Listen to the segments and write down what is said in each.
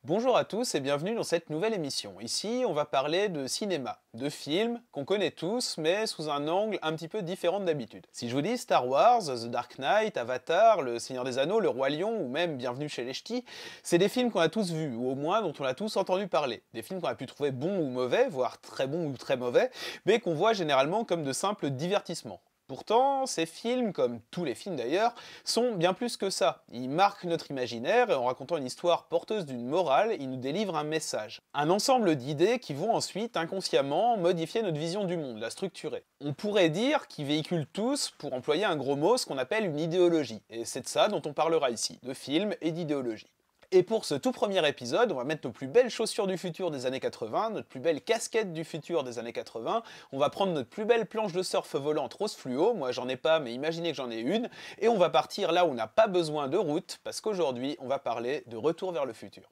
Bonjour à tous et bienvenue dans cette nouvelle émission. Ici, on va parler de cinéma, de films qu'on connaît tous, mais sous un angle un petit peu différent d'habitude. Si je vous dis Star Wars, The Dark Knight, Avatar, Le Seigneur des Anneaux, Le Roi Lion ou même Bienvenue chez les Ch'tis, c'est des films qu'on a tous vus, ou au moins dont on a tous entendu parler. Des films qu'on a pu trouver bons ou mauvais, voire très bons ou très mauvais, mais qu'on voit généralement comme de simples divertissements. Pourtant, ces films, comme tous les films d'ailleurs, sont bien plus que ça. Ils marquent notre imaginaire et en racontant une histoire porteuse d'une morale, ils nous délivrent un message. Un ensemble d'idées qui vont ensuite inconsciemment modifier notre vision du monde, la structurer. On pourrait dire qu'ils véhiculent tous, pour employer un gros mot, ce qu'on appelle une idéologie. Et c'est de ça dont on parlera ici, de films et d'idéologie. Et pour ce tout premier épisode, on va mettre nos plus belles chaussures du futur des années 80, notre plus belle casquette du futur des années 80, on va prendre notre plus belle planche de surf volante rose fluo, moi j'en ai pas mais imaginez que j'en ai une, et on va partir là où on n'a pas besoin de route, parce qu'aujourd'hui on va parler de Retour vers le futur.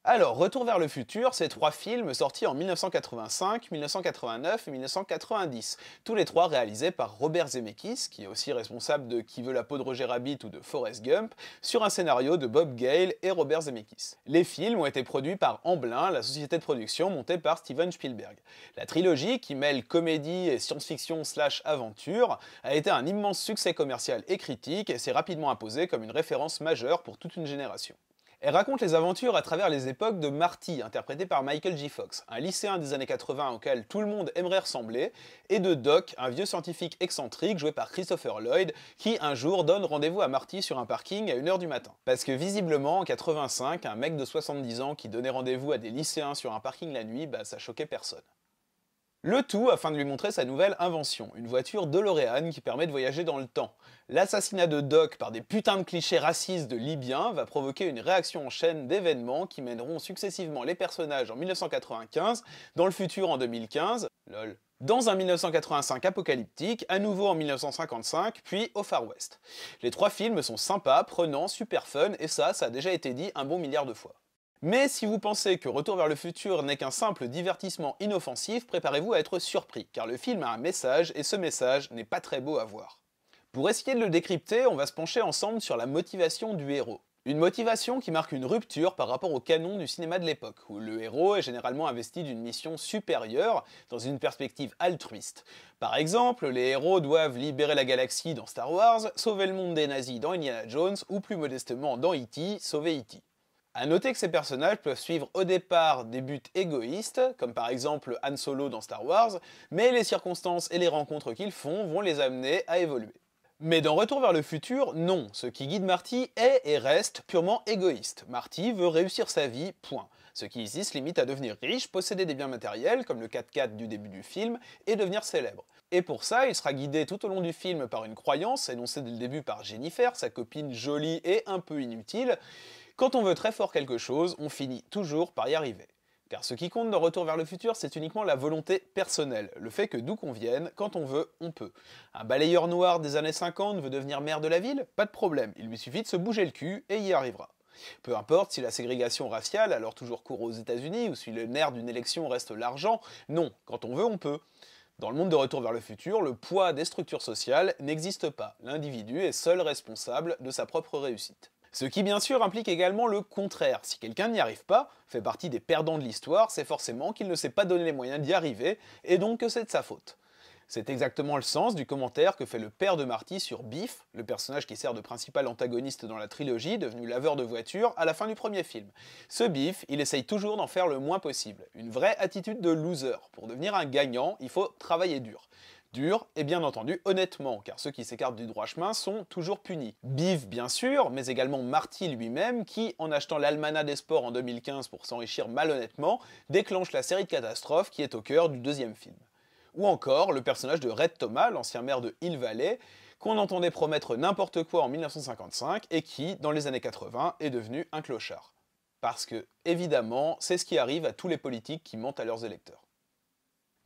Alors, Retour vers le futur, c'est trois films sortis en 1985, 1989 et 1990, tous les trois réalisés par Robert Zemeckis, qui est aussi responsable de Qui veut la peau de Roger Rabbit ou de Forrest Gump, sur un scénario de Bob Gale et Robert Zemeckis. Les films ont été produits par Amblin, la société de production montée par Steven Spielberg. La trilogie, qui mêle comédie et science-fiction slash aventure, a été un immense succès commercial et critique et s'est rapidement imposé comme une référence majeure pour toute une génération. Elle raconte les aventures à travers les époques de Marty, interprété par Michael J. Fox, un lycéen des années 80 auquel tout le monde aimerait ressembler, et de Doc, un vieux scientifique excentrique joué par Christopher Lloyd, qui un jour donne rendez-vous à Marty sur un parking à 1h du matin. Parce que visiblement, en 85, un mec de 70 ans qui donnait rendez-vous à des lycéens sur un parking la nuit, ça choquait personne. Le tout afin de lui montrer sa nouvelle invention, une voiture DeLorean qui permet de voyager dans le temps. L'assassinat de Doc par des putains de clichés racistes de Libyens va provoquer une réaction en chaîne d'événements qui mèneront successivement les personnages en 1995, dans le futur en 2015, lol, dans un 1985 apocalyptique, à nouveau en 1955, puis au Far West. Les trois films sont sympas, prenants, super fun, et ça a déjà été dit un bon milliard de fois. Mais si vous pensez que Retour vers le futur n'est qu'un simple divertissement inoffensif, préparez-vous à être surpris, car le film a un message et ce message n'est pas très beau à voir. Pour essayer de le décrypter, on va se pencher ensemble sur la motivation du héros. Une motivation qui marque une rupture par rapport au canon du cinéma de l'époque, où le héros est généralement investi d'une mission supérieure dans une perspective altruiste. Par exemple, les héros doivent libérer la galaxie dans Star Wars, sauver le monde des nazis dans Indiana Jones, ou plus modestement dans E.T., sauver E.T. A noter que ces personnages peuvent suivre au départ des buts égoïstes, comme par exemple Han Solo dans Star Wars, mais les circonstances et les rencontres qu'ils font vont les amener à évoluer. Mais dans Retour vers le futur, non, ce qui guide Marty est et reste purement égoïste. Marty veut réussir sa vie, point. Ce qui ici se limite à devenir riche, posséder des biens matériels, comme le 4x4 du début du film, et devenir célèbre. Et pour ça, il sera guidé tout au long du film par une croyance, énoncée dès le début par Jennifer, sa copine jolie et un peu inutile. Quand on veut très fort quelque chose, on finit toujours par y arriver. Car ce qui compte dans Retour vers le futur, c'est uniquement la volonté personnelle, le fait que d'où qu'on vienne, quand on veut, on peut. Un balayeur noir des années 50 veut devenir maire de la ville? Pas de problème, il lui suffit de se bouger le cul et y arrivera. Peu importe si la ségrégation raciale, alors toujours court aux États-Unis, ou si le nerf d'une élection reste l'argent, non, quand on veut, on peut. Dans le monde de Retour vers le futur, le poids des structures sociales n'existe pas. L'individu est seul responsable de sa propre réussite. Ce qui bien sûr implique également le contraire. Si quelqu'un n'y arrive pas, fait partie des perdants de l'histoire, c'est forcément qu'il ne s'est pas donné les moyens d'y arriver, et donc que c'est de sa faute. C'est exactement le sens du commentaire que fait le père de Marty sur Biff, le personnage qui sert de principal antagoniste dans la trilogie, devenu laveur de voitures, à la fin du premier film. Ce Biff, il essaye toujours d'en faire le moins possible. Une vraie attitude de loser. Pour devenir un gagnant, il faut travailler dur. Dur, et bien entendu honnêtement, car ceux qui s'écartent du droit chemin sont toujours punis. Biff bien sûr, mais également Marty lui-même, qui, en achetant l'Almanach des sports en 2015 pour s'enrichir malhonnêtement, déclenche la série de catastrophes qui est au cœur du deuxième film. Ou encore le personnage de Red Thomas, l'ancien maire de Hill Valley, qu'on entendait promettre n'importe quoi en 1955 et qui, dans les années 80, est devenu un clochard. Parce que, évidemment, c'est ce qui arrive à tous les politiques qui mentent à leurs électeurs.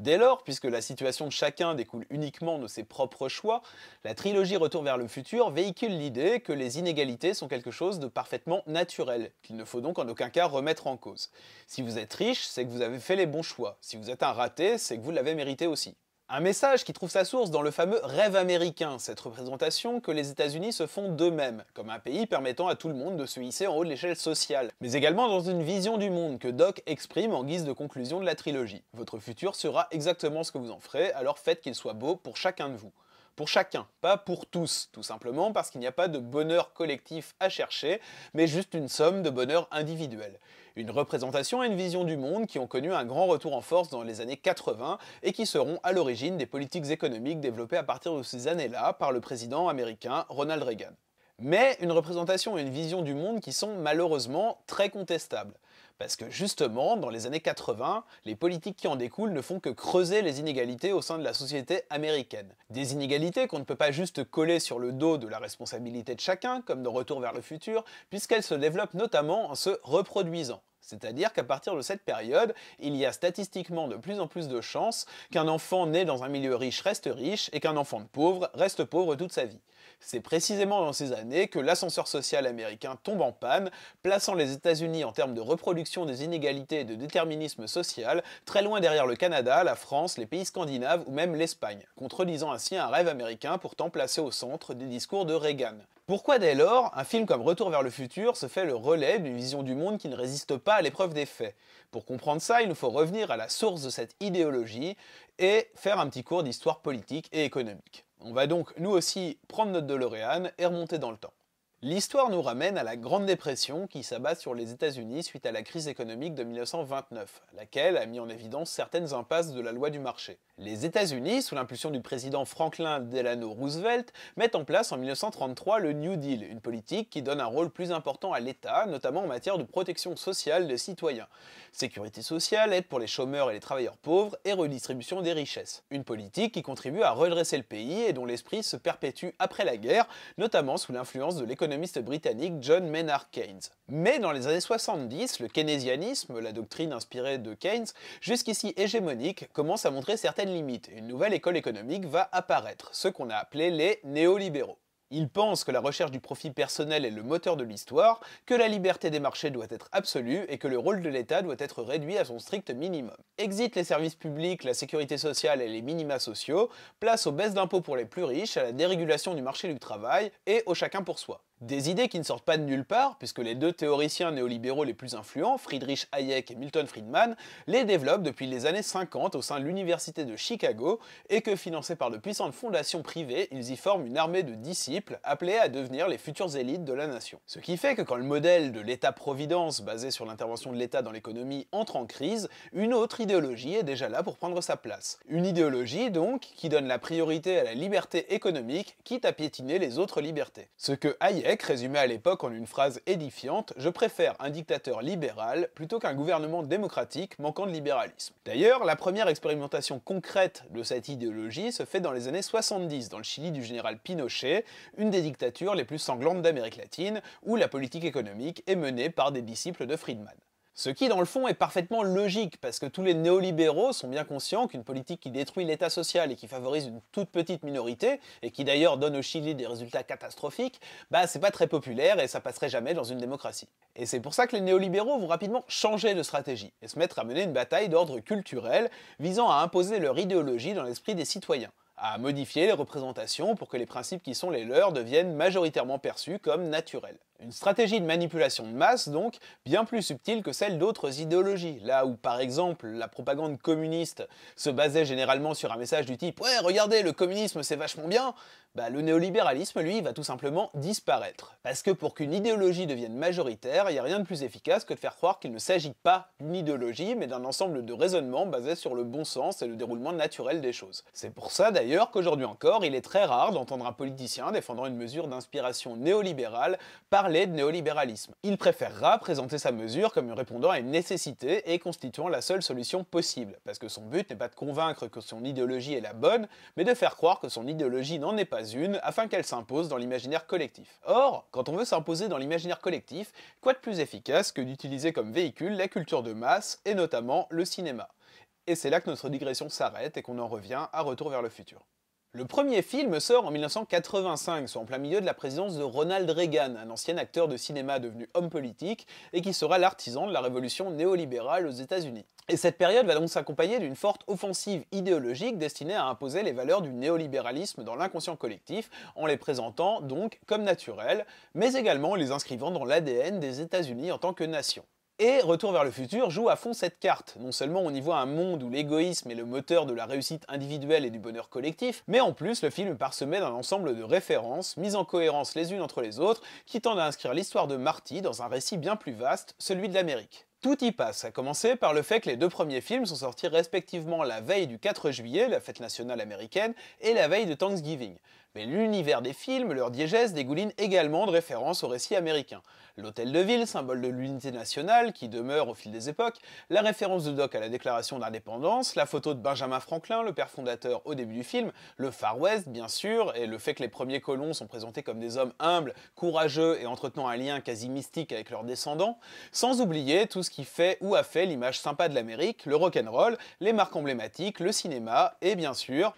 Dès lors, puisque la situation de chacun découle uniquement de ses propres choix, la trilogie Retour vers le futur véhicule l'idée que les inégalités sont quelque chose de parfaitement naturel, qu'il ne faut donc en aucun cas remettre en cause. Si vous êtes riche, c'est que vous avez fait les bons choix. Si vous êtes un raté, c'est que vous l'avez mérité aussi. Un message qui trouve sa source dans le fameux rêve américain, cette représentation que les États-Unis se font d'eux-mêmes, comme un pays permettant à tout le monde de se hisser en haut de l'échelle sociale, mais également dans une vision du monde que Doc exprime en guise de conclusion de la trilogie. Votre futur sera exactement ce que vous en ferez, alors faites qu'il soit beau pour chacun de vous. Pour chacun, pas pour tous, tout simplement parce qu'il n'y a pas de bonheur collectif à chercher, mais juste une somme de bonheur individuel. Une représentation et une vision du monde qui ont connu un grand retour en force dans les années 80 et qui seront à l'origine des politiques économiques développées à partir de ces années-là par le président américain Ronald Reagan. Mais une représentation et une vision du monde qui sont malheureusement très contestables. Parce que justement, dans les années 80, les politiques qui en découlent ne font que creuser les inégalités au sein de la société américaine. Des inégalités qu'on ne peut pas juste coller sur le dos de la responsabilité de chacun, comme dans Retour vers le futur, puisqu'elles se développent notamment en se reproduisant. C'est-à-dire qu'à partir de cette période, il y a statistiquement de plus en plus de chances qu'un enfant né dans un milieu riche reste riche et qu'un enfant de pauvre reste pauvre toute sa vie. C'est précisément dans ces années que l'ascenseur social américain tombe en panne, plaçant les États-Unis en termes de reproduction des inégalités et de déterminisme social très loin derrière le Canada, la France, les pays scandinaves ou même l'Espagne, contredisant ainsi un rêve américain pourtant placé au centre des discours de Reagan. Pourquoi dès lors, un film comme Retour vers le futur se fait le relais d'une vision du monde qui ne résiste pas à l'épreuve des faits? Pour comprendre ça, il nous faut revenir à la source de cette idéologie et faire un petit cours d'histoire politique et économique. On va donc nous aussi prendre notre DeLorean et remonter dans le temps. L'histoire nous ramène à la Grande Dépression qui s'abat sur les États-Unis suite à la crise économique de 1929, laquelle a mis en évidence certaines impasses de la loi du marché. Les États-Unis, sous l'impulsion du président Franklin Delano Roosevelt, mettent en place en 1933 le New Deal, une politique qui donne un rôle plus important à l'État, notamment en matière de protection sociale des citoyens. Sécurité sociale, aide pour les chômeurs et les travailleurs pauvres et redistribution des richesses. Une politique qui contribue à redresser le pays et dont l'esprit se perpétue après la guerre, notamment sous l'influence de l'économiste britannique John Maynard Keynes. Mais dans les années 70, le keynésianisme, la doctrine inspirée de Keynes, jusqu'ici hégémonique, commence à montrer certaines limites et une nouvelle école économique va apparaître, ce qu'on a appelé les néolibéraux. Ils pensent que la recherche du profit personnel est le moteur de l'histoire, que la liberté des marchés doit être absolue et que le rôle de l'État doit être réduit à son strict minimum. Exit les services publics, la sécurité sociale et les minima sociaux, place aux baisses d'impôts pour les plus riches, à la dérégulation du marché du travail et au chacun pour soi. Des idées qui ne sortent pas de nulle part, puisque les deux théoriciens néolibéraux les plus influents, Friedrich Hayek et Milton Friedman, les développent depuis les années 50 au sein de l'université de Chicago, et que, financés par de puissantes fondations privées, ils y forment une armée de disciples appelés à devenir les futures élites de la nation. Ce qui fait que quand le modèle de l'État-providence, basé sur l'intervention de l'État dans l'économie, entre en crise, une autre idéologie est déjà là pour prendre sa place. Une idéologie, donc, qui donne la priorité à la liberté économique, quitte à piétiner les autres libertés. Ce que Hayek résumait à l'époque en une phrase édifiante: « Je préfère un dictateur libéral plutôt qu'un gouvernement démocratique manquant de libéralisme ». D'ailleurs, la première expérimentation concrète de cette idéologie se fait dans les années 70, dans le Chili du général Pinochet, une des dictatures les plus sanglantes d'Amérique latine, où la politique économique est menée par des disciples de Friedman. Ce qui, dans le fond, est parfaitement logique, parce que tous les néolibéraux sont bien conscients qu'une politique qui détruit l'État social et qui favorise une toute petite minorité, et qui d'ailleurs donne au Chili des résultats catastrophiques, c'est pas très populaire et ça passerait jamais dans une démocratie. Et c'est pour ça que les néolibéraux vont rapidement changer de stratégie, et se mettre à mener une bataille d'ordre culturel, visant à imposer leur idéologie dans l'esprit des citoyens, à modifier les représentations pour que les principes qui sont les leurs deviennent majoritairement perçus comme naturels. Une stratégie de manipulation de masse, donc, bien plus subtile que celle d'autres idéologies, là où, par exemple, la propagande communiste se basait généralement sur un message du type « Ouais, regardez, le communisme c'est vachement bien », le néolibéralisme, lui, va tout simplement disparaître. Parce que pour qu'une idéologie devienne majoritaire, il n'y a rien de plus efficace que de faire croire qu'il ne s'agit pas d'une idéologie, mais d'un ensemble de raisonnements basés sur le bon sens et le déroulement naturel des choses. C'est pour ça, d'ailleurs, qu'aujourd'hui encore, il est très rare d'entendre un politicien défendant une mesure d'inspiration néolibérale parler de néolibéralisme. Il préférera présenter sa mesure comme répondant à une nécessité et constituant la seule solution possible, parce que son but n'est pas de convaincre que son idéologie est la bonne, mais de faire croire que son idéologie n'en est pas une, afin qu'elle s'impose dans l'imaginaire collectif. Or, quand on veut s'imposer dans l'imaginaire collectif, quoi de plus efficace que d'utiliser comme véhicule la culture de masse, et notamment le cinéma. Et c'est là que notre digression s'arrête et qu'on en revient à Retour vers le futur. Le premier film sort en 1985, soit en plein milieu de la présidence de Ronald Reagan, un ancien acteur de cinéma devenu homme politique et qui sera l'artisan de la révolution néolibérale aux États-Unis. Et cette période va donc s'accompagner d'une forte offensive idéologique destinée à imposer les valeurs du néolibéralisme dans l'inconscient collectif, en les présentant donc comme naturelles, mais également les inscrivant dans l'ADN des États-Unis en tant que nation. Et Retour vers le futur joue à fond cette carte. Non seulement on y voit un monde où l'égoïsme est le moteur de la réussite individuelle et du bonheur collectif, mais en plus le film est parsemé d'un ensemble de références, mises en cohérence les unes entre les autres, qui tendent à inscrire l'histoire de Marty dans un récit bien plus vaste, celui de l'Amérique. Tout y passe, à commencer par le fait que les deux premiers films sont sortis respectivement la veille du 4 juillet, la fête nationale américaine, et la veille de Thanksgiving. Mais l'univers des films, leur diégèse, dégouline également de références au récit américain. L'hôtel de ville, symbole de l'unité nationale, qui demeure au fil des époques, la référence de Doc à la déclaration d'indépendance, la photo de Benjamin Franklin, le père fondateur au début du film, le Far West bien sûr, et le fait que les premiers colons sont présentés comme des hommes humbles, courageux et entretenant un lien quasi mystique avec leurs descendants, sans oublier tout ce qui fait ou a fait l'image sympa de l'Amérique, le rock'n'roll, les marques emblématiques, le cinéma et bien sûr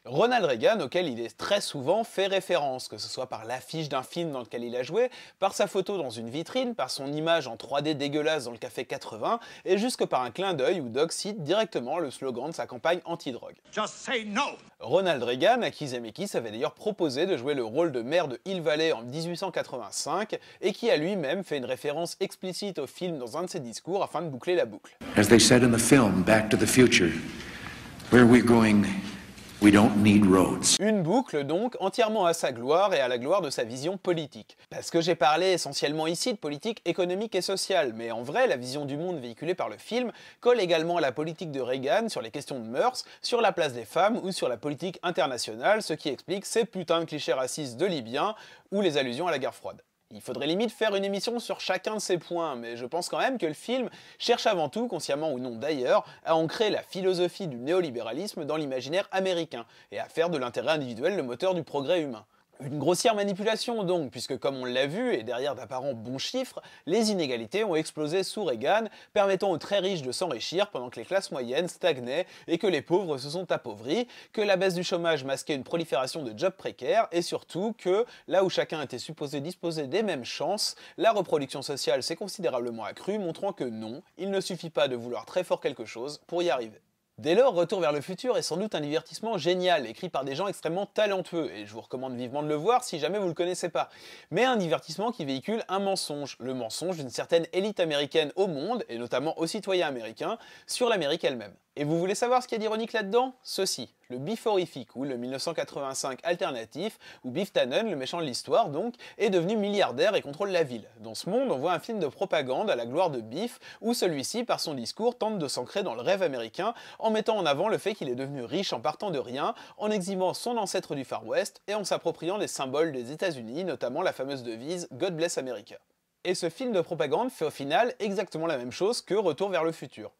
Ronald Reagan, auquel il est très souvent fait référence, que ce soit par l'affiche d'un film dans lequel il a joué, par sa photo dans une vitrine, par son image en 3D dégueulasse dans le Café 80, et jusque par un clin d'œil où Doc cite directement le slogan de sa campagne anti-drogue. Just say no. Ronald Reagan, à qui Zemeckis avait d'ailleurs proposé de jouer le rôle de maire de Hill Valley en 1885, et qui a lui-même fait une référence explicite au film dans un de ses discours afin de boucler la boucle. As they said in the film Back to the Future, where we're going, we don't need roads. Une boucle donc entièrement à sa gloire et à la gloire de sa vision politique. Parce que j'ai parlé essentiellement ici de politique économique et sociale, mais en vrai la vision du monde véhiculée par le film colle également à la politique de Reagan sur les questions de mœurs, sur la place des femmes ou sur la politique internationale, ce qui explique ces putains de clichés racistes de Libyens ou les allusions à la guerre froide. Il faudrait limite faire une émission sur chacun de ces points, mais je pense quand même que le film cherche avant tout, consciemment ou non d'ailleurs, à ancrer la philosophie du néolibéralisme dans l'imaginaire américain, et à faire de l'intérêt individuel le moteur du progrès humain. Une grossière manipulation donc, puisque comme on l'a vu, et derrière d'apparents bons chiffres, les inégalités ont explosé sous Reagan, permettant aux très riches de s'enrichir pendant que les classes moyennes stagnaient et que les pauvres se sont appauvris, que la baisse du chômage masquait une prolifération de jobs précaires, et surtout que, là où chacun était supposé disposer des mêmes chances, la reproduction sociale s'est considérablement accrue, montrant que non, il ne suffit pas de vouloir très fort quelque chose pour y arriver. Dès lors, Retour vers le futur est sans doute un divertissement génial, écrit par des gens extrêmement talentueux, et je vous recommande vivement de le voir si jamais vous le connaissez pas. Mais un divertissement qui véhicule un mensonge, le mensonge d'une certaine élite américaine au monde, et notamment aux citoyens américains, sur l'Amérique elle-même. Et vous voulez savoir ce qu'il y a d'ironique là-dedans? Ceci, le Biff horrifique, ou le 1985 alternatif, où Biff Tannen, le méchant de l'histoire donc, est devenu milliardaire et contrôle la ville. Dans ce monde, on voit un film de propagande à la gloire de Biff, où celui-ci, par son discours, tente de s'ancrer dans le rêve américain, en mettant en avant le fait qu'il est devenu riche en partant de rien, en exhibant son ancêtre du Far West, et en s'appropriant des symboles des États-Unis, notamment la fameuse devise « God bless America ». Et ce film de propagande fait au final exactement la même chose que Retour vers le futur.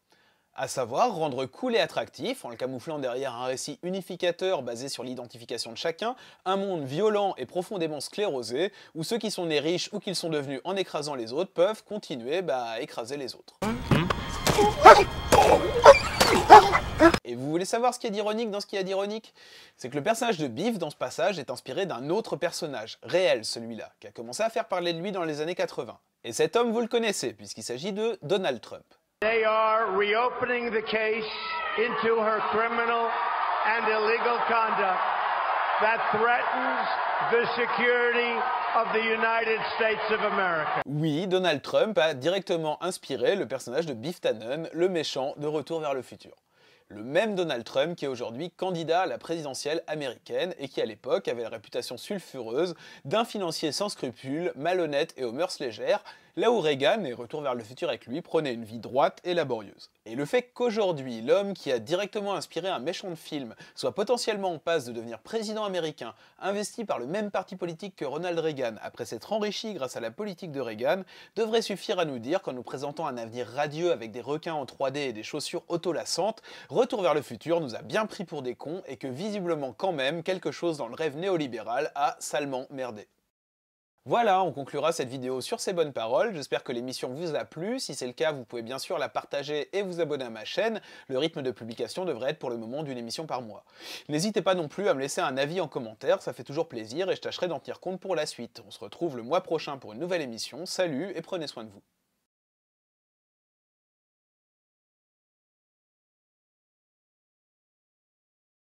À savoir rendre cool et attractif, en le camouflant derrière un récit unificateur basé sur l'identification de chacun, un monde violent et profondément sclérosé, où ceux qui sont nés riches ou qu'ils sont devenus en écrasant les autres peuvent continuer à écraser les autres. Et vous voulez savoir ce qu'il y a d'ironique dans ce qu'il y a d'ironique? C'est que le personnage de Biff dans ce passage est inspiré d'un autre personnage, réel celui-là, qui a commencé à faire parler de lui dans les années 80. Et cet homme vous le connaissez, puisqu'il s'agit de Donald Trump. They are reopening the case into her criminal and illegal conduct that threatens the security of the United States of America. Oui, Donald Trump a directement inspiré le personnage de Biff Tannen, le méchant de Retour vers le futur. Le même Donald Trump qui est aujourd'hui candidat à la présidentielle américaine et qui à l'époque avait la réputation sulfureuse d'un financier sans scrupules, malhonnête et aux mœurs légères, là où Reagan, et Retour vers le futur avec lui, prenait une vie droite et laborieuse. Et le fait qu'aujourd'hui, l'homme qui a directement inspiré un méchant de film soit potentiellement en passe de devenir président américain, investi par le même parti politique que Ronald Reagan, après s'être enrichi grâce à la politique de Reagan, devrait suffire à nous dire qu'en nous présentant un avenir radieux avec des requins en 3D et des chaussures autolassantes, Retour vers le futur nous a bien pris pour des cons et que visiblement quand même quelque chose dans le rêve néolibéral a salement merdé. Voilà, on conclura cette vidéo sur ces bonnes paroles. J'espère que l'émission vous a plu. Si c'est le cas, vous pouvez bien sûr la partager et vous abonner à ma chaîne. Le rythme de publication devrait être pour le moment d'une émission par mois. N'hésitez pas non plus à me laisser un avis en commentaire, ça fait toujours plaisir et je tâcherai d'en tenir compte pour la suite. On se retrouve le mois prochain pour une nouvelle émission. Salut et prenez soin de vous.